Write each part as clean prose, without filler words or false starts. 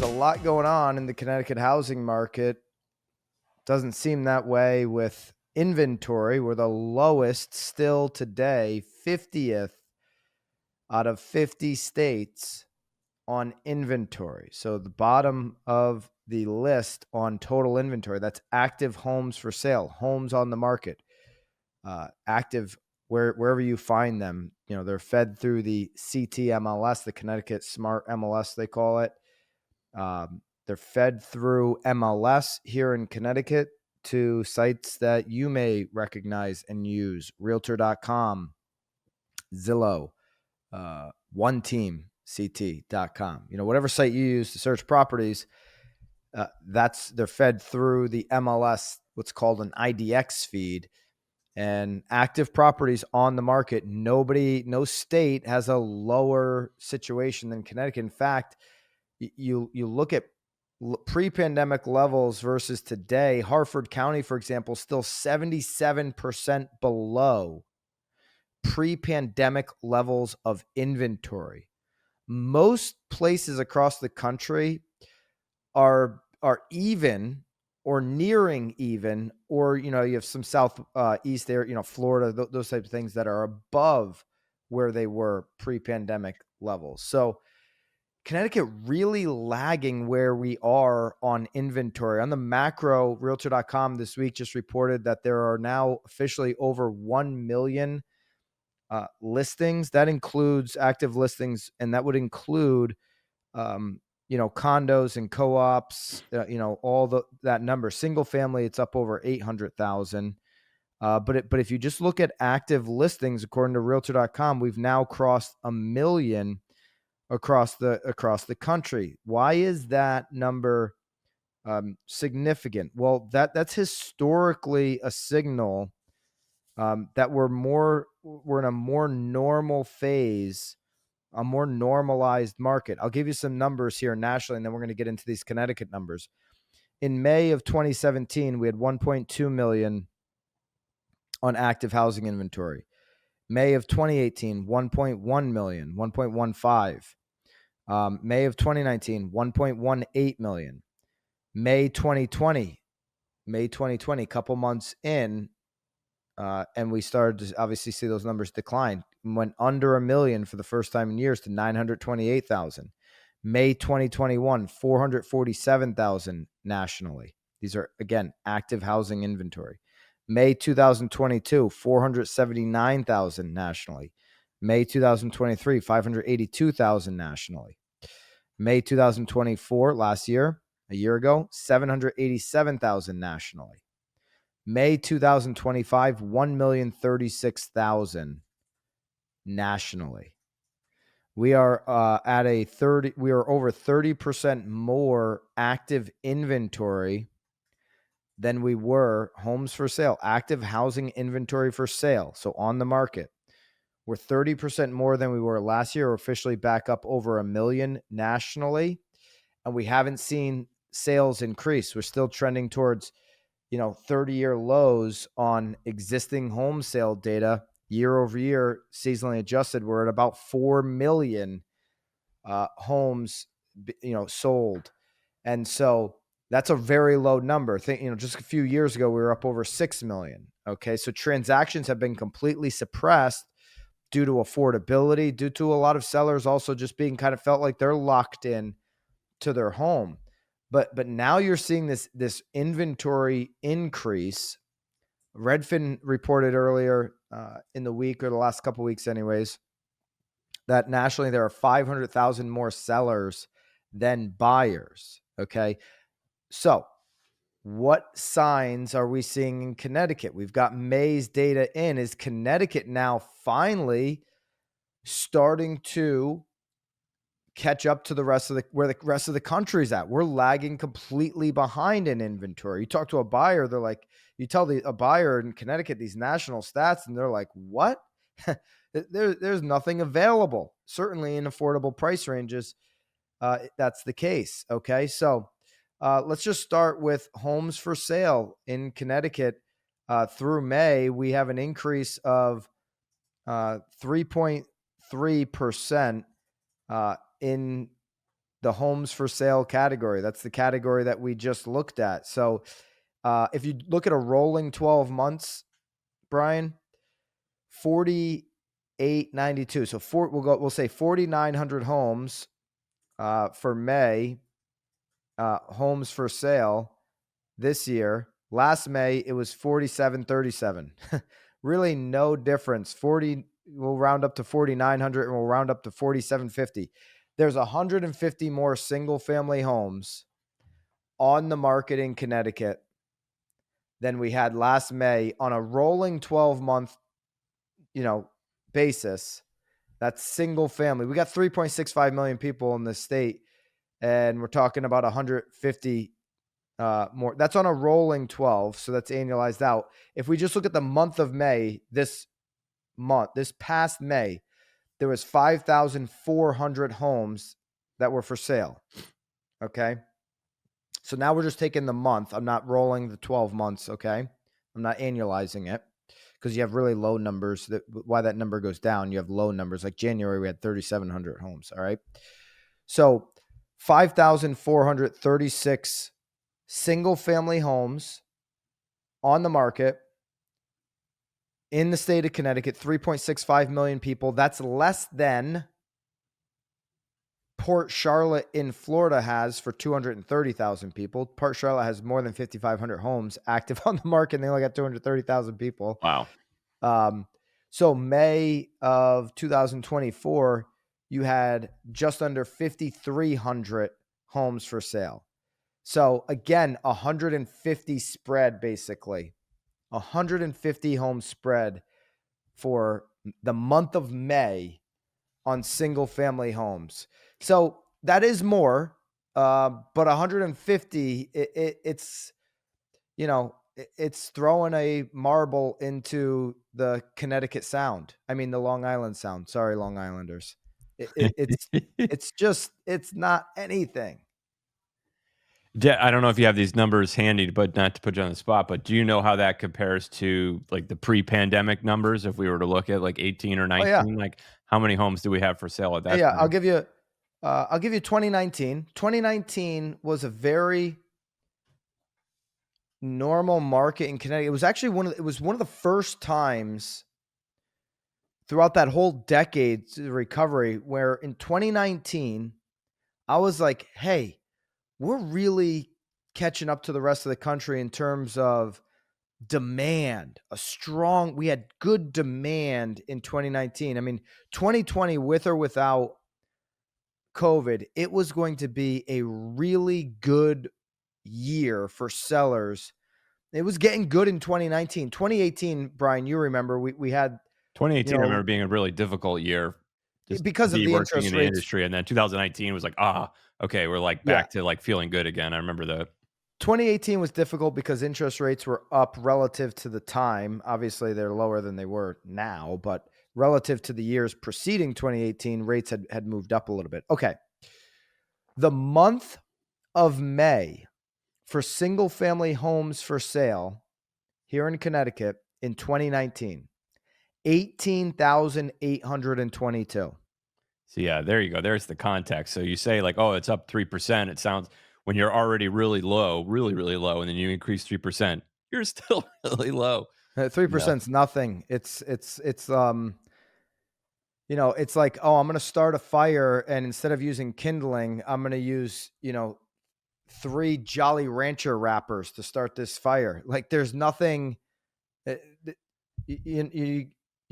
a lot going on in the Connecticut housing market. Doesn't seem that way with inventory. We're the lowest still today, 50th out of 50 states on inventory. So the bottom of the list on total inventory, that's active homes for sale, homes on the market, active wherever you find them. You know, they're fed through the CTMLS, the Connecticut Smart MLS, they call it. They're fed through MLS here in Connecticut to sites that you may recognize and use: Realtor.com, Zillow, OneTeamCT.com. You know, whatever site you use to search properties, they're fed through the MLS, what's called an IDX feed. And active properties on the market, no state has a lower situation than Connecticut. In fact, you look at pre-pandemic levels versus today. Harford County, for example, still 77% below pre-pandemic levels of inventory. Most places across the country are even or nearing even, or, you know, you have some southeast there, you know, Florida, those types of things that are above where they were pre-pandemic levels. So Connecticut really lagging where we are on inventory. On the macro, Realtor.com this week just reported that there are now officially over 1 million listings. That includes active listings, and that would include you know, condos and co-ops, you know, that number. Single family, it's up over 800,000. But if you just look at active listings, according to Realtor.com, we've now crossed 1 million across the country. Why is that number significant? Well, that's historically a signal that we're in a more normal phase, a more normalized market. I'll give you some numbers here nationally, and then we're going to get into these Connecticut numbers. In May of 2017, we had 1.2 million on active housing inventory. May of 2018, 1.1 million, 1.15. May of 2019, 1.18 million. May 2020, a couple months in, and we started to obviously see those numbers decline. Went under 1 million for the first time in years to 928,000. May 2021, 447,000 nationally. These are, again, active housing inventory. May 2022, 479,000 nationally. May 2023, 582,000 nationally. May 2024, last year, a year ago, 787,000 nationally. May 2025, 1,036,000 nationally. We are we are over 30% more active inventory than we were homes for sale, active housing inventory for sale. So on the market, we're 30% more than we were last year. We're officially back up over 1 million nationally, and we haven't seen sales increase. We're still trending towards, you know, 30-year lows on existing home sale data. Year over year, seasonally adjusted, we're at about 4 million homes, you know, sold. And so that's a very low number. You know, just a few years ago, we were up over 6 million. Okay. So transactions have been completely suppressed due to affordability, due to a lot of sellers also just being kind of felt like they're locked in to their home. But now you're seeing this inventory increase. Redfin reported earlier in the week, or the last couple of weeks anyways, that nationally there are 500,000 more sellers than buyers. Okay. So what signs are we seeing in Connecticut? We've got May's data in. Is Connecticut now finally starting to catch up to where the rest of the country's at? We're lagging completely behind in inventory. You talk to a buyer, they're like, you tell a buyer in Connecticut these national stats, and they're like, what? There's nothing available. Certainly in affordable price ranges, that's the case. Okay, so let's just start with homes for sale in Connecticut. Through May, we have an increase of 3.3% in the homes for sale category. That's the category that we just looked at. So if you look at a rolling 12 months, Brian, 4892. So we'll say 4,900 homes for May, homes for sale this year. Last May, it was 4737. Really no difference. 40, we'll round up to 4,900 and we'll round up to 4,750. There's 150 more single family homes on the market in Connecticut than we had last May on a rolling 12-month, basis. That's single family. We got 3.65 million people in this state, and we're talking about 150 more. That's on a rolling 12, so that's annualized out. If we just look at the month of May, this past May, there was 5,400 homes that were for sale. Okay. So now we're just taking the month. I'm not rolling the 12 months. Okay. I'm not annualizing it because you have really low numbers. Why that number goes down, you have low numbers. Like January, we had 3,700 homes. All right. So 5,436 single family homes on the market in the state of Connecticut, 3.65 million people. That's less than Port Charlotte in Florida has for 230,000 people. Port Charlotte has more than 5,500 homes active on the market, and they only got 230,000 people. Wow. So May of 2024, you had just under 5,300 homes for sale. So again, 150 spread, basically 150 home spread for the month of May on single family homes. So that is more, but 150, it's throwing a marble into the Connecticut Sound. I mean, the Long Island Sound. Sorry, Long Islanders. It's not anything. I don't know if you have these numbers handy, but not to put you on the spot, but do you know how that compares to like the pre-pandemic numbers? If we were to look at like 18 or 19, like how many homes do we have for sale at that time? I'll give you 2019. 2019 was a very normal market in Connecticut. It was actually one of the first times throughout that whole decade recovery where in 2019, I was like, hey, we're really catching up to the rest of the country in terms of demand. We had good demand in 2019. I mean, 2020, with or without COVID, it was going to be a really good year for sellers. It was getting good in 2019. 2018, Brian, you remember we had 2018. I remember being a really difficult year because of the interest in the rates. industry, and then 2019 was like, okay, we're like back to like feeling good again. I remember that. 2018 was difficult because interest rates were up relative to the time. Obviously, they're lower than they were now, but relative to the years preceding 2018, rates had moved up a little bit. Okay. The month of May for single family homes for sale here in Connecticut in 2019, 18,822. So yeah, there you go. There's the context. So you say like, oh, it's up 3%. It sounds, when you're already really low, really, really low, and then you increase 3%, you're still really low. 3% is nothing. It's like, oh, I'm going to start a fire, and instead of using kindling, I'm going to use, 3 Jolly Rancher wrappers to start this fire. Like, there's nothing. You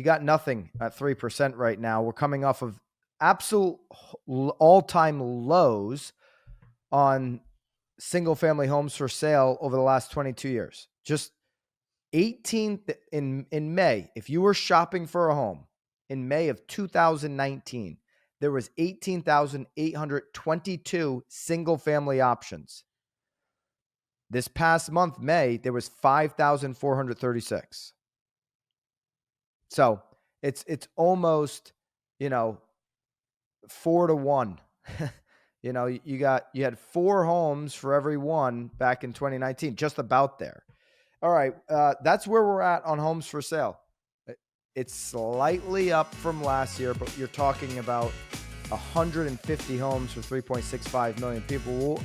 got nothing at 3% right now. We're coming off of absolute all-time lows on single family homes for sale over the last 22 years. Just 18 in May, if you were shopping for a home in May of 2019, there was 18,822 single family options. This past month, May, there was 5,436. So it's almost, 4 to 1. You had 4 homes for every one back in 2019, just about there. All right. That's where we're at on homes for sale. It's slightly up from last year, but you're talking about 150 homes for 3.65 million people.